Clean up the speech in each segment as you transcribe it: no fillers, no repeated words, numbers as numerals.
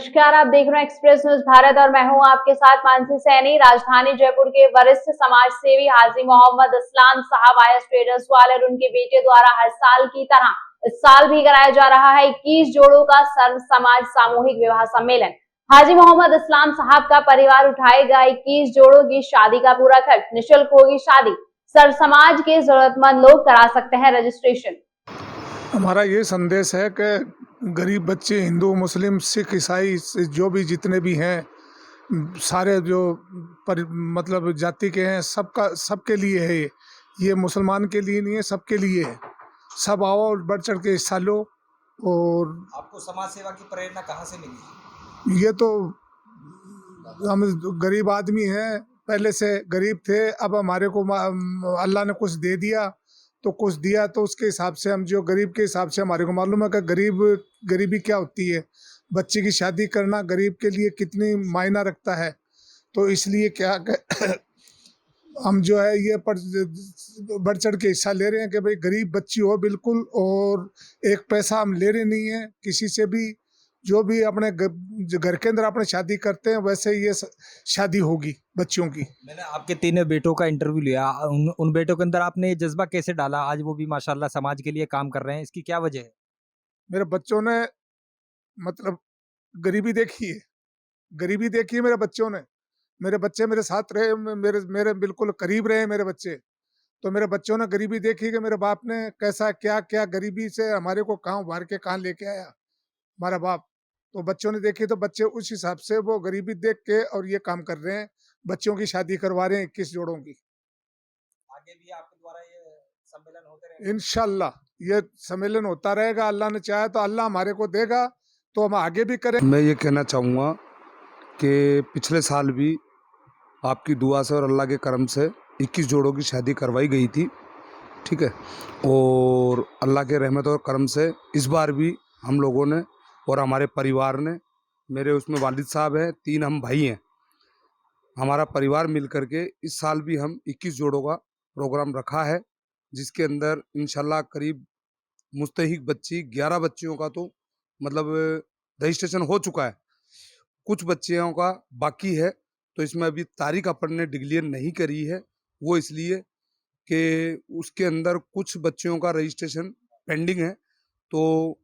नमस्कार, आप देख रहे हैं एक्सप्रेस न्यूज भारत और मैं हूं आपके साथ मानसी सैनी। राजधानी जयपुर के वरिष्ठ समाज सेवी हाजी मोहम्मद इस्लाम साहब आयस ट्रेडर्स वाले और उनके बेटे द्वारा हर साल की तरह इस साल भी कराया जा रहा है 21 जोड़ों का सर्व समाज सामूहिक विवाह सम्मेलन। हाजी मोहम्मद इस्लाम साहब का परिवार उठाएगा 21 जोड़ों की शादी का पूरा खर्च। निःशुल्क होगी शादी, सर्व समाज के जरूरतमंद लोग करा सकते हैं रजिस्ट्रेशन। हमारा ये संदेश है कि गरीब बच्चे हिंदू, मुस्लिम, सिख, ईसाई जो भी जितने भी हैं, सारे जो मतलब जाति के हैं, सबके लिए है ये मुसलमान के लिए नहीं है, सबके लिए है। सब आओ और बढ़ चढ़ के हिस्सा लो। और आपको समाज सेवा की प्रेरणा कहाँ से मिली? ये तो हम गरीब आदमी हैं, पहले से गरीब थे, अब हमारे को अल्लाह ने कुछ दे दिया तो कुछ दिया, तो उसके हिसाब से हम जो गरीब के हिसाब से हमारे को मालूम है कि गरीबी क्या होती है, बच्चे की शादी करना गरीब के लिए कितनी मायना रखता है। तो इसलिए क्या हम जो है ये बढ़ चढ़ के हिस्सा ले रहे हैं कि भाई गरीब बच्ची हो बिल्कुल, और एक पैसा हम ले रहे नहीं है किसी से भी। जो भी अपने घर के अंदर अपने शादी करते हैं वैसे ये शादी होगी बच्चियों की। मैंने आपके 3 बेटों का इंटरव्यू लिया, उन बेटों के अंदर आपने ये जज्बा कैसे डाला? आज वो भी माशाल्लाह समाज के लिए काम कर रहे हैं, इसकी क्या वजह है? मेरे बच्चों ने मतलब गरीबी देखी है मेरे बच्चों ने। मेरे बच्चे मेरे साथ रहे, मेरे बिल्कुल करीब रहे मेरे बच्चे। तो मेरे बच्चों ने गरीबी देखी कि मेरे बाप ने कैसा क्या क्या गरीबी से हमारे को कहाँ उभार के कहाँ लेके आया हमारा बाप। तो बच्चों ने देखी तो बच्चे उस हिसाब से वो गरीबी देख के और ये काम कर रहे हैं, बच्चों की शादी करवा रहे हैं 21 जोड़ों की। आगे भी आपके द्वारा ये सम्मेलन होते रहेंगे? इंशाल्लाह ये सम्मेलन होता रहेगा, अल्लाह ने चाहा तो अल्लाह हमारे को देगा तो हम आगे भी करें। मैं ये कहना चाहूँगा कि पिछले साल भी आपकी दुआ से और अल्लाह के करम से 21 जोड़ों की शादी करवाई गई थी, ठीक है। और अल्लाह के रहमत और करम से इस बार भी हम लोगों ने और हमारे परिवार ने, मेरे उसमें वालिद साहब हैं, 3 हम भाई हैं, हमारा परिवार मिल कर के इस साल भी हम 21 जोड़ों का प्रोग्राम रखा है, जिसके अंदर इंशाल्लाह करीब मुस्तहिक बच्ची 11 बच्चियों का तो मतलब रजिस्ट्रेशन हो चुका है, कुछ बच्चियों का बाकी है। तो इसमें अभी तारीख अपन ने डिक्लेयर नहीं करी है, वो इसलिए कि उसके अंदर कुछ बच्चियों का रजिस्ट्रेशन पेंडिंग है। तो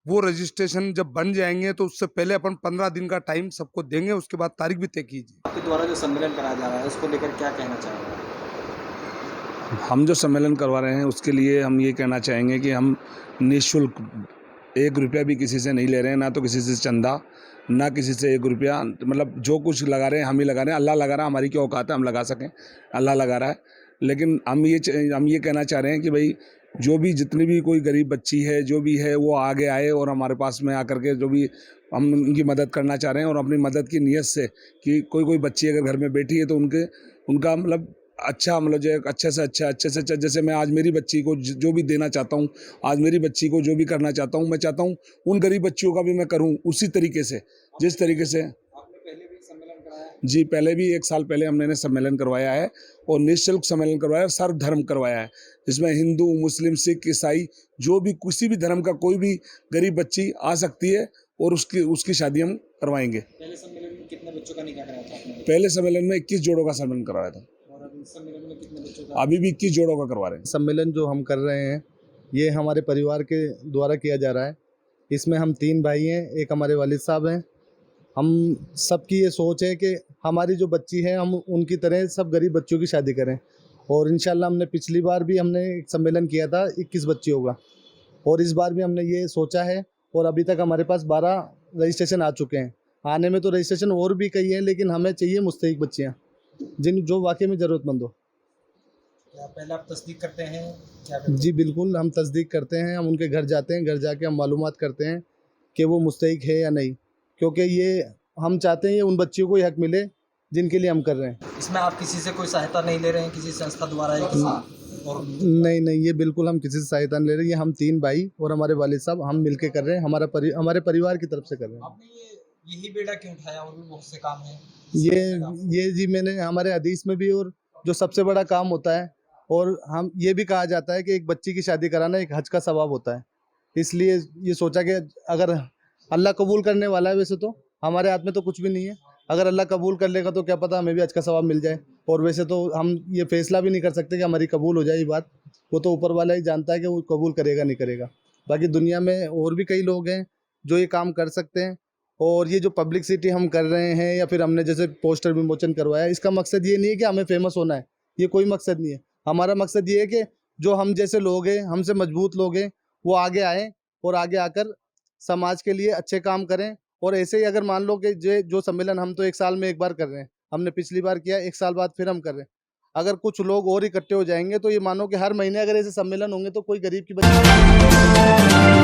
वो रजिस्ट्रेशन जब बन जाएंगे तो उससे पहले अपन 15 दिन का टाइम सबको देंगे, उसके बाद तारीख भी तय कीजिए। आपके द्वारा जो सम्मेलन कराया जा रहा है उसको लेकर क्या कहना चाहेंगे? हम जो सम्मेलन करवा रहे हैं उसके लिए हम ये कहना चाहेंगे कि हम निःशुल्क 1 रुपया भी किसी से नहीं ले रहे हैं, ना तो किसी से चंदा, ना किसी से 1 रुपया। मतलब जो कुछ लगा रहे हैं हम ही लगा रहे हैं, अल्लाह लगा रहा है, हमारी क्या औकात है हम लगा सकें, अल्लाह लगा रहा है। लेकिन हम ये कहना चाह रहे हैं कि भाई जो भी जितनी भी कोई गरीब बच्ची है जो भी है वो आगे आए और हमारे पास में आकर के जो भी हम उनकी मदद करना चाह रहे हैं, और अपनी मदद की नीयत से कि कोई बच्ची अगर घर में बैठी है तो उनका मतलब अच्छा, मतलब जो अच्छे से अच्छा, जैसे मैं आज मेरी बच्ची को जो भी देना चाहता हूँ, आज मेरी बच्ची को जो भी करना चाहता हूँ, मैं चाहता हूँ उन गरीब बच्चियों का भी मैं करूँ उसी तरीके से, जिस तरीके से। आपने पहले भी सम्मेलन कराया? जी, पहले भी 1 साल पहले हमने सम्मेलन करवाया है, और निःशुल्क सम्मेलन करवाया है, सर्व धर्म करवाया है, जिसमें हिंदू, मुस्लिम, सिख, ईसाई जो भी किसी भी धर्म का कोई भी गरीब बच्ची आ सकती है और उसकी शादी हम करवाएंगे। पहले सम्मेलन में कितने बच्चों का निकाह कराया था आपने? पहले सम्मेलन में 21 जोड़ों का सम्मेलन करवाया था, और अभी इस सम्मेलन में कितने बच्चों का? अभी भी 21 जोड़ों का करवा रहे हैं। सम्मेलन जो हम कर रहे हैं ये हमारे परिवार के द्वारा किया जा रहा है। इसमें हम 3 भाई हैं, एक हमारे वालिद साहब हैं। हम सबकी ये सोच है कि हमारी जो बच्ची है हम उनकी तरह सब गरीब बच्चों की शादी करें। और इंशाल्लाह हमने पिछली बार भी हमने एक सम्मेलन किया था 21 बच्चियों का, और इस बार भी हमने ये सोचा है। और अभी तक हमारे पास 12 रजिस्ट्रेशन आ चुके हैं, आने में तो रजिस्ट्रेशन और भी कई हैं, लेकिन हमें चाहिए मुस्तहिक बच्चियाँ जो वाकई में ज़रूरतमंद हो। क्या पहले आप तस्दीक करते हैं क्या? जी बिल्कुल, हम तस्दीक करते हैं, हम उनके घर जाते हैं, घर जाके हम मालूमात करते हैं कि वो मुस्तहिक है या नहीं, क्योंकि ये हम चाहते हैं ये उन बच्चियों को ही हक मिले जिनके लिए हम कर रहे हैं। इसमें आप किसी से कोई सहायता नहीं ले रहे हैं, किसी संस्था द्वारा या किसी और? नहीं, ये बिल्कुल हम किसी से सहायता नहीं ले रहे, ये हम 3 भाई और हमारे वालिद साहब हम मिलके कर रहे हैं, हमारे परिवार की तरफ से कर रहे हैं। आपने यही बेड़ा क्यों उठाया? और भी बहुत से काम हैं ये जी मैंने हमारे हदीस में भी, और जो सबसे बड़ा काम होता है, और हम ये भी कहा जाता है कि एक बच्ची की शादी कराना एक हज का सवाब होता है। इसलिए ये सोचा कि अगर अल्लाह कबूल करने वाला है। वैसे तो हमारे हाथ में तो कुछ भी नहीं है, अगर अल्लाह कबूल कर लेगा तो क्या पता हमें भी आज का सवाब मिल जाए। और वैसे तो हम ये फैसला भी नहीं कर सकते कि हमारी कबूल हो जाए ये बात, वो तो ऊपर वाला ही जानता है कि वो कबूल करेगा नहीं करेगा। बाकी दुनिया में और भी कई लोग हैं जो ये काम कर सकते हैं। और ये जो पब्लिसिटी हम कर रहे हैं या फिर हमने जैसे पोस्टर विमोचन करवाया, इसका मकसद ये नहीं है कि हमें फेमस होना है, ये कोई मकसद नहीं है। हमारा मकसद ये है कि जो हम जैसे लोग हैं, हमसे मजबूत लोग हैं, वो आगे आएँ और आगे आकर समाज के लिए अच्छे काम करें। और ऐसे ही अगर मान लो कि जो सम्मेलन हम तो 1 साल में 1 बार कर रहे हैं, हमने पिछली बार किया, 1 साल बाद फिर हम कर रहे हैं। अगर कुछ लोग और इकट्ठे हो जाएंगे तो ये मानो कि हर महीने अगर ऐसे सम्मेलन होंगे तो कोई गरीब की बच्ची